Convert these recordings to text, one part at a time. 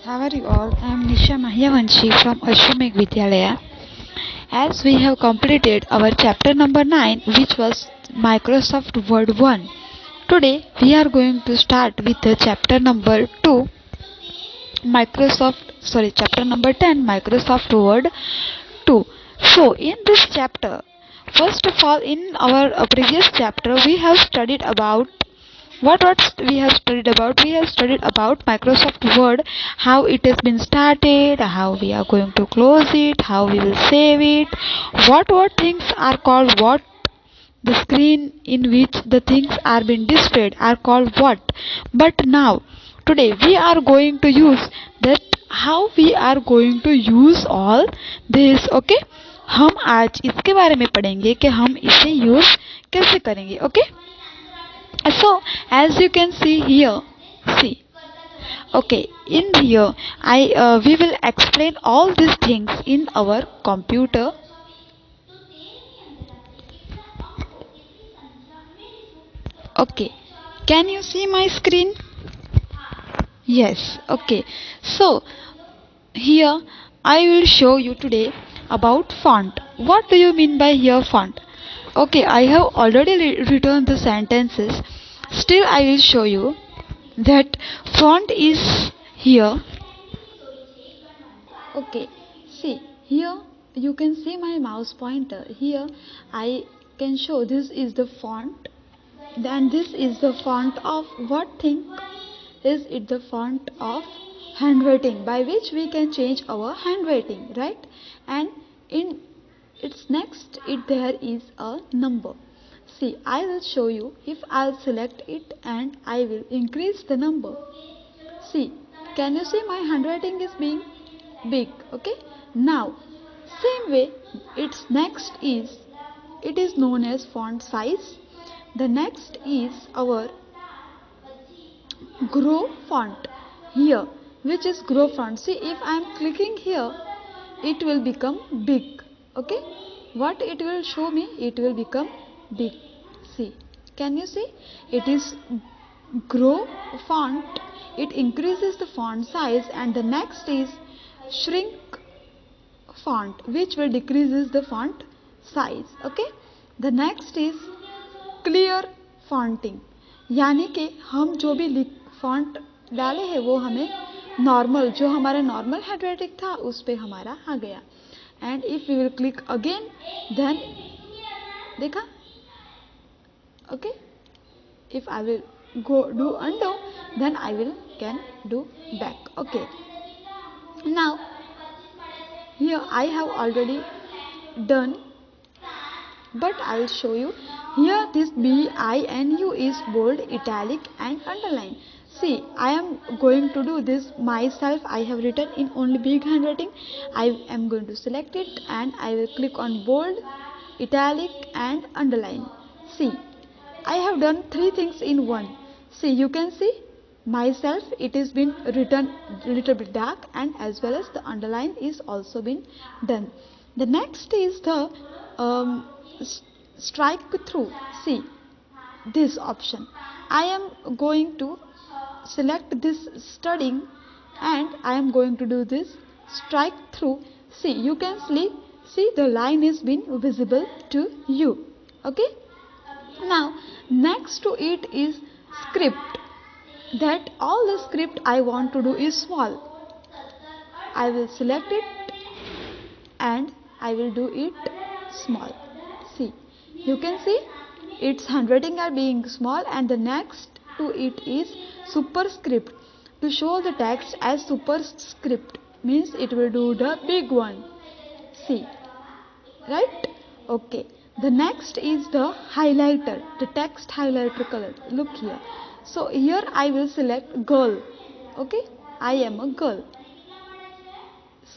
How are you all? I am Nisha Mahyavanshi from Ashwamekh Vidyalaya. As we have completed our chapter number 9, which was Microsoft Word 1, today we are going to start with the chapter number 2, chapter number 10, Microsoft Word 2. So, in this chapter, first of all, in our previous chapter, we have studied about what we have studied about. We have studied about Microsoft Word, how it has been started, how we are going to close it, how we will save it, what things are called what, the screen in which the things are being displayed are called what. But now today we are going to use that, how we are going to use all this. Okay, हम आज इसके बारे में पढ़ेंगे कि हम इसे use कैसे करेंगे. Okay, so as you can see here, see, okay, in here I we will explain all these things in our computer. Okay, can you see my screen? Yes. Okay, so here I will show you today about font. What do you mean by here font? Okay, I have already written the sentences. Still I will show you that font is here. Okay, see here you can see my mouse pointer. Here I can show this is the font. Then this is the font of what thing? Is it the font of handwriting, by which we can change our handwriting, right? And in its next there is a number. See, I will show you. If I'll select it and I will increase the number. See, can you see my handwriting is being big? Okay, now same way its next is, it is known as font size. The next is our grow font here, which is grow font. See, if I am clicking here, it will become big. Okay, what it will show me? It will become big. See, can you see? It is grow font. It increases the font size, and the next is shrink font, which will decreases the font size. Okay, the next is clear formatting, यानी कि हम जो भी font डाले हैं वो हमें normal, जो हमारा नॉर्मल हैंडराइटिंग था उस पे हमारा आ गया. And if we will click again, then देखा. Okay, if I will go do undo, then I will can do back. Okay, now here I have already done, but I will show you. Here this B, I and U is bold, italic and underline. See, I am going to do this myself. I have written in only big handwriting. I am going to select it and I will click on bold, italic and underline. See, I have done three things in one. See, you can see myself, it is been written little bit dark, and as well as the underline is also been done. The next is the strike through. See, this option, I am going to select this studying and I am going to do this strike through. See, you can see the line is been visible to you. Okay, now next to it is script, that all the script I want to do is small. I will select it and I will do it small. See, you can see its handwriting are being small, and the next to it is superscript. To show the text as superscript means it will do the big one. See, right? Okay, the next is the highlighter, the text highlighter color. Look here. So here I will select girl. Okay, I am a girl.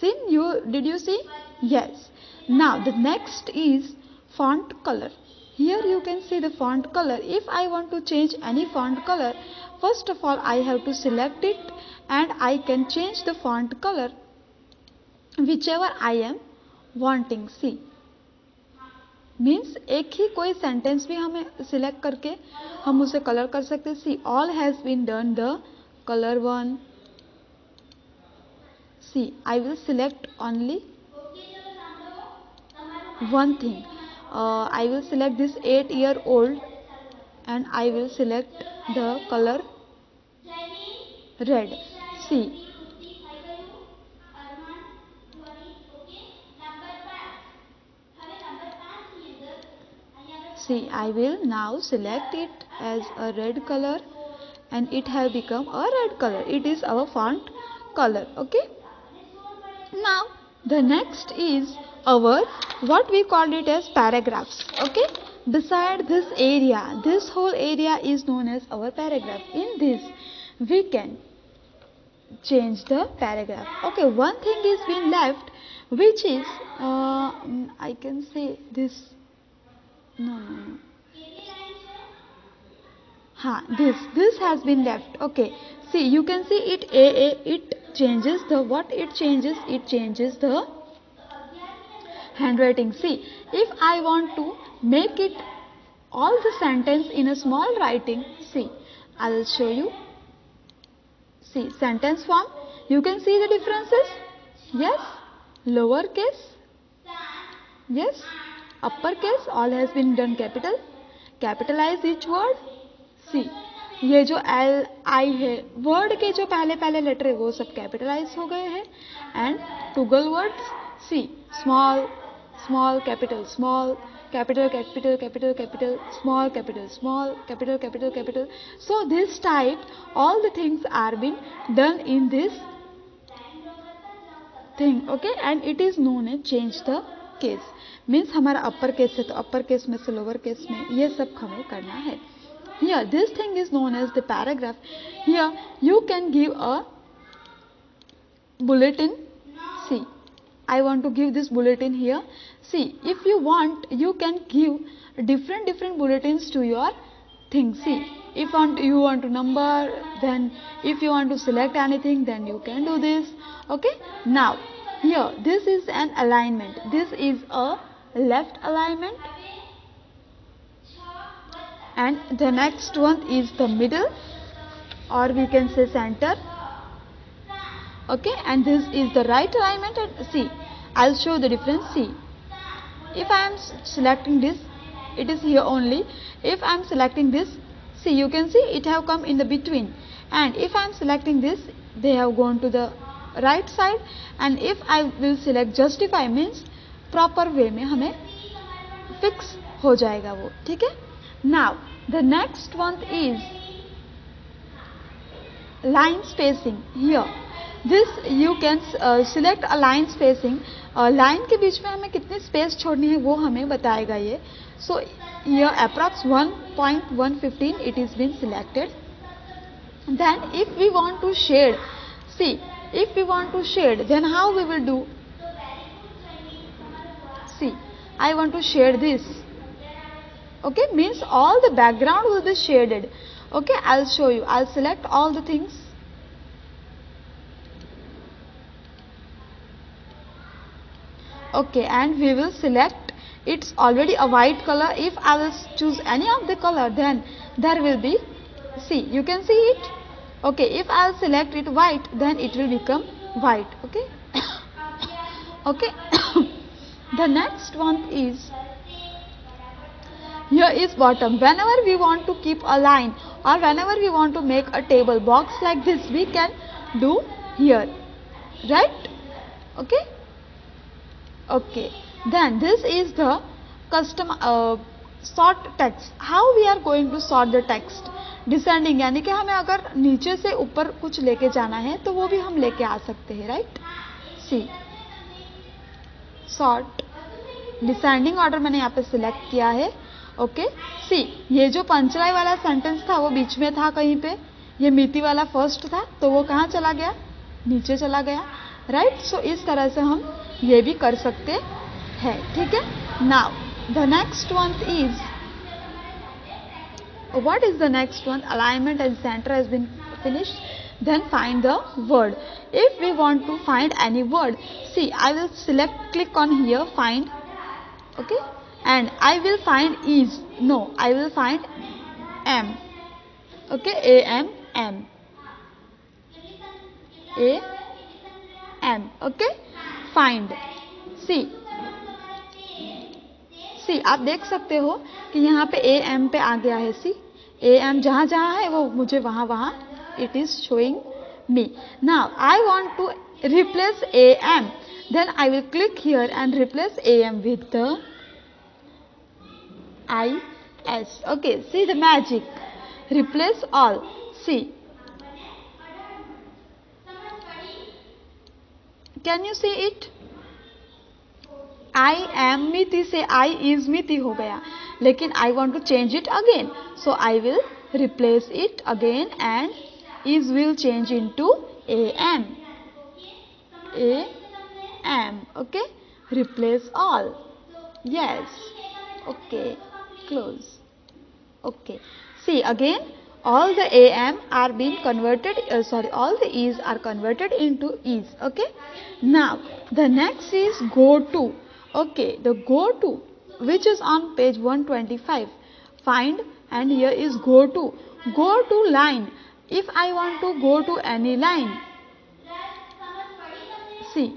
Did you see? Yes. Now the next is font color. Here you can see the font color. If I want to change any font color, first of all I have to select it and I can change the font color whichever I am wanting. See, means एक ही कोई sentence भी हमें select करके हम उसे colour कर सकते हैं. See, all has been done the colour one, see, I will select only one thing. I will select this 8-year-old and I will select the color red. See, I will now select it as a red color and it have become a red color. It is our font color. Okay. Now the next is our what we call it as paragraphs. Okay. Beside this area, this whole area is known as our paragraph. In this we can change the paragraph. Okay, one thing is been left, which is I can say this. No. This has been left. Okay, see, you can see it. It changes the what it changes. It changes the handwriting. See, if I want to make it all the sentence in a small writing, see, I will show you. See, sentence form, you can see the differences. Yes, lowercase, yes, uppercase, all has been done capital. Capitalize each word. See, ये जो L I है, word के जो पहले पहले letter है वो सब कैपिटलाइज हो गए हैं. And toggle words, see, small small capital small capital capital capital capital small capital small capital capital capital. So this type all the things are been done in this thing. Okay, and it is known as change the case. Means हमारा upper case है तो upper case में से lower case में ये सब हमें करना है. Here this thing is known as the paragraph. Here you can give a bulletin. See, I want to give this bulletin here. See, if you want, you can give different bulletins to your thing. See, if you want to number, then if you want to select anything, then you can do this. Okay. Now, here this is an alignment. This is a left alignment, and the next one is the middle, or we can say center. Okay, and this is the right alignment. And see, I'll show the difference. See, if I am selecting this, it is here only. If I am selecting this, see, you can see it have come in the between. And if I am selecting this, they have gone to the right side. And if I will select justify, means proper way में हमें fix हो जाएगा वो. ठीक है? Now the next one is line spacing. Here this you can select a line spacing. Line के बीच में हमें कितनी स्पेस छोड़नी है वो हमें बताएगा ये. So here approx 1.115 it is been selected. Then if we want to shade, see, if we want to shade, then how we will do? See, I want to shade this. Okay, means all the background will be shaded. Okay, I'll show you. I'll select all the things. Okay, and we will select, it's already a white color. If I will choose any of the color, then there will be, see, you can see it. Okay, if I will select it white, then it will become white. Okay. Okay. The next one is, here is bottom. Whenever we want to keep a line or whenever we want to make a table box like this, we can do here, right? Okay. Okay, then this is the custom sort text. How we are going to sort the text? Descending, यानी कि हमें अगर नीचे से ऊपर कुछ लेके जाना है तो वो भी हम लेके आ सकते हैं, right? See, sort descending order मैंने यहाँ पे select किया है. Okay, see, ये जो पंचलाई वाला सेंटेंस था वो बीच में था कहीं पे, ये मिति वाला फर्स्ट था तो वो कहाँ चला गया? नीचे चला गया, right? So इस तरह से हम ये भी कर सकते हैं. ठीक है. Now the next one is, what is the next one? Alignment and center has been finished. Then find the word. If we want to find any word, see, I will select, click on here, find. Okay, and I will find is, no, I will find M. Okay, A M M A AM. Okay, find. See, आप देख सकते हो कि यहाँ पे AM पे आ गया है. सी AM जहाँ जहाँ है वो मुझे वहाँ it is showing me. Now I want to replace AM. Then I will click here and replace AM with the IS. Okay, see the magic. Replace all. See. Can you see it? I am Miti से I is Miti हो गया. लेकिन I want to change it again. So I will replace it again and is will change into AM. AM. Okay. Replace all. Yes. Okay. Close. Okay. See again. All the AM are being converted. All the E's are converted into E's. Okay. Now the next is go to. Okay, the go to, which is on page 125. Find, and here is go to. Go to line. If I want to go to any line, see,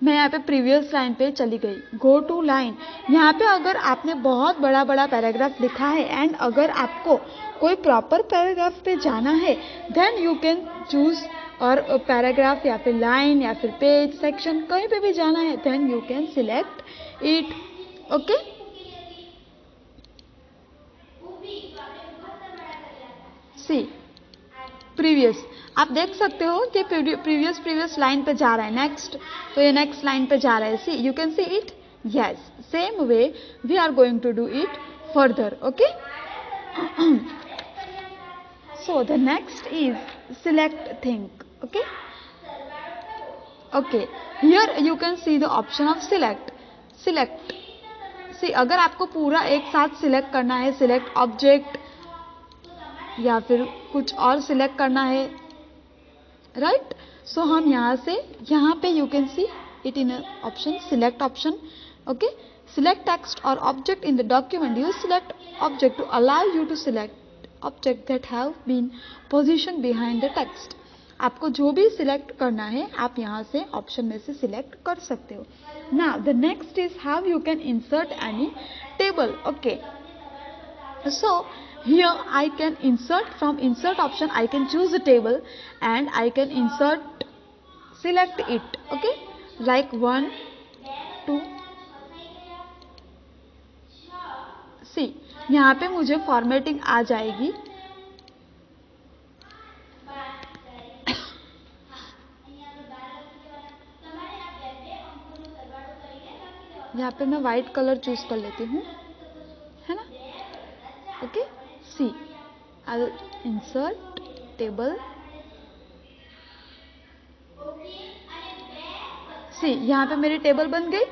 मैं यहाँ पे previous line पे चली गई. Go to line. यहाँ पे अगर आपने बहुत बड़ा बड़ा पैराग्राफ लिखा है एंड अगर आपको कोई प्रॉपर पैराग्राफ पे जाना है, देन यू कैन चूज और पैराग्राफ या फिर लाइन या फिर पेज सेक्शन कहीं पे भी जाना है, then you can select it. Okay, see previous. आप देख सकते हो कि प्रीवियस लाइन पे जा रहा है. नेक्स्ट, तो ये नेक्स्ट लाइन पे जा रहा है. See you can see it. Yes, same way we are going to do it further. Okay, so the next is select thing. Okay, here you can see the option of select. See, अगर आपको पूरा एक साथ select करना है, select object या फिर कुछ और सिलेक्ट करना है, राइट. सो हम यहाँ पे you can see it in option select option. Okay, select text or object in the document. Use select object to allow you to select object that have been positioned behind the text. आपको जो भी select करना है आप यहाँ से option में से सिलेक्ट कर सकते हो. Now the next is how you can insert any table. Okay, so here I can insert from insert option. I can choose a table and I can insert, select it. Okay, like 1, 2. See, यहाँ पे मुझे formatting आ जाएगी. यहाँ पे मैं white colour choose कर लेती हूँ, है ना. Okay, see I will insert table. See, यहाँ पे मेरी टेबल बन गई.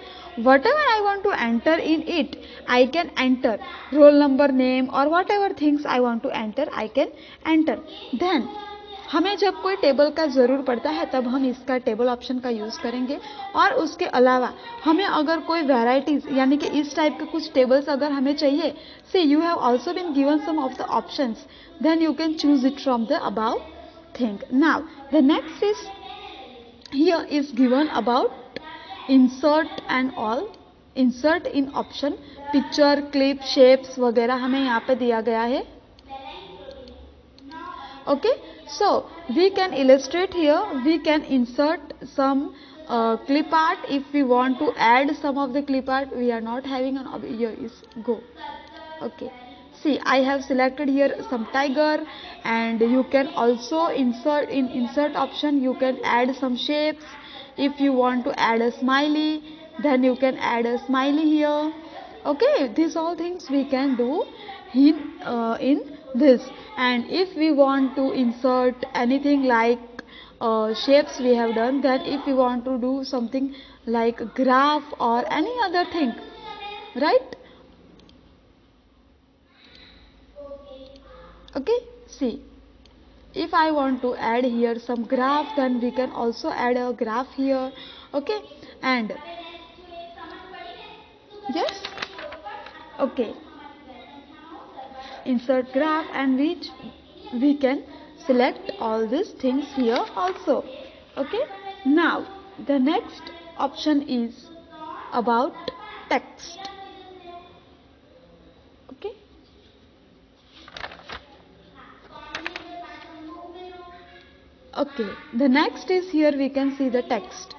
Whatever I want to enter in it, I can enter roll number, name or whatever things I want to enter, I can enter. Then हमें जब कोई table का ज़रूर पड़ता है तब हम इसका टेबल ऑप्शन का यूज़ करेंगे. और उसके अलावा हमें अगर कोई वैराइटीज़ यानी कि इस टाइप के कुछ टेबल्स अगर हमें चाहिए, say you have also been given some of the options, then you can choose it from the above thing. Now the next is here is given about insert and all. Insert in option, picture, clip, shapes वगैरह हमें यहाँ पे दिया गया है. Okay, so we can illustrate here, we can insert some clip art. If we want to add some of the clip art, we are not having an here is go. Okay, see, I have selected here some tiger, and you can also insert in insert option. You can add some shapes. If you want to add a smiley, then you can add a smiley here. Okay, these all things we can do in this. And if we want to insert anything like shapes we have done, then if we want to do something like graph or any other thing, right? Okay, see, if I want to add here some graph, then we can also add a graph here. Okay, and yes, okay, insert graph, and which we can select all these things here also. Okay, now The next option is about text. Okay. Okay. The next is here we can see the text.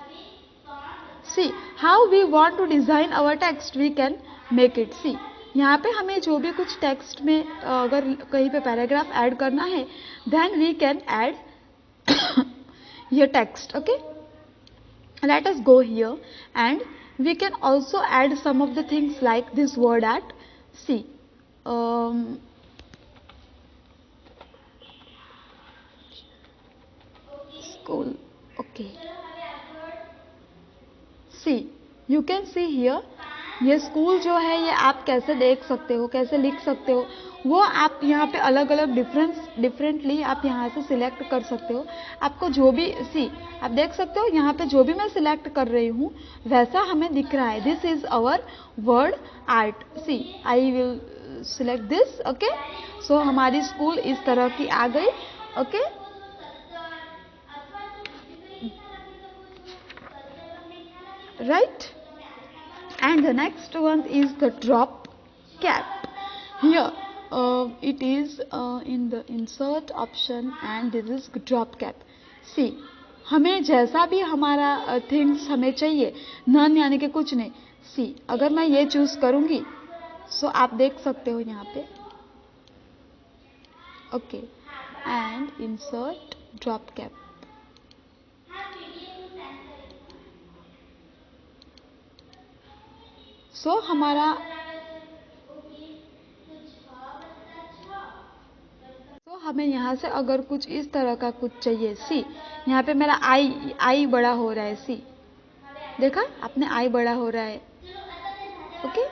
See how we want to design our text, we can make it. See यहाँ पे हमें जो भी कुछ text में अगर कहीं पे पैराग्राफ ऐड करना है, देन वी कैन ऐड ये text. Okay, let us go here and we can also add some of the things like this word at. See school. Okay, see you can see here ये school जो है ये आप कैसे देख सकते हो, कैसे लिख सकते हो, वो आप यहाँ पे अलग अलग डिफरेंटली आप यहाँ से सिलेक्ट कर सकते हो. आपको जो भी सी आप देख सकते हो यहाँ पे जो भी मैं सिलेक्ट कर रही हूँ वैसा हमें दिख रहा है. This is our word art. See I will select this. Okay, so हमारी स्कूल इस तरह की आ गई. Okay, right. And the next one is the drop cap. Here it is in the insert option and this is drop cap. See हमें जैसा भी हमारा थिंग्स हमें चाहिए, नन यानी कि कुछ नहीं. सी अगर मैं ये चूज करूंगी सो आप देख सकते हो यहाँ पे. Okay, and insert drop cap. So हमारा हमें यहाँ से अगर कुछ इस तरह का कुछ चाहिए. सी यहाँ पे मेरा आई बड़ा हो रहा है. सी देखा आपने, आई बड़ा हो रहा है. ओके,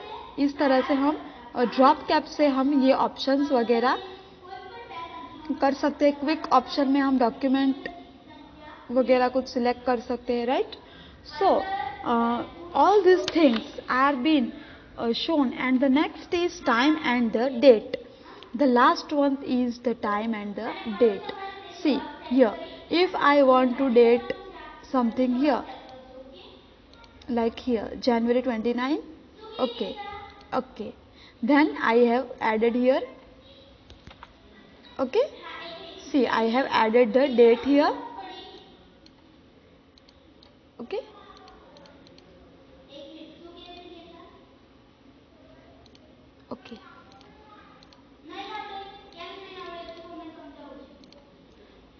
इस तरह से हम ड्रॉप कैप से हम ये ऑप्शंस वगैरह कर सकते हैं. क्विक ऑप्शन में हम डॉक्यूमेंट वगैरह कुछ सिलेक्ट कर सकते हैं. Right. So all these things are been shown, and the next is time and the date. The last one is the time and the date. See here, if I want to date something here, like here January 29. Okay, okay, then I have added here. Okay, see I have added the date here. Okay, okay,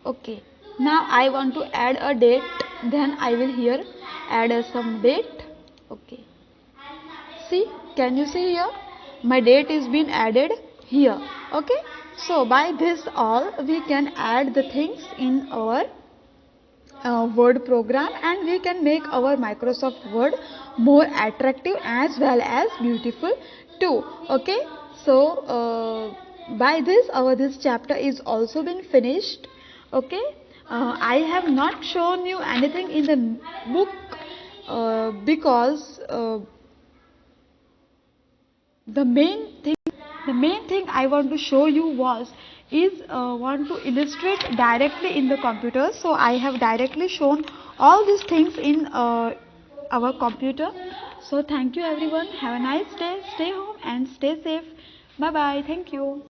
okay. Now I want to add a date, then I will here add some date. Okay, see, can you see here my date is been added here. Okay, so by this all we can add the things in our Word program, and we can make our Microsoft Word more attractive as well as beautiful too. Okay, so by this our this chapter is also been finished. Okay, I have not shown you anything in the book because the main thing I want to show you want to illustrate directly in the computer. So I have directly shown all these things in our computer. So thank you everyone. Have a nice day. Stay home and stay safe. Bye bye. Thank you.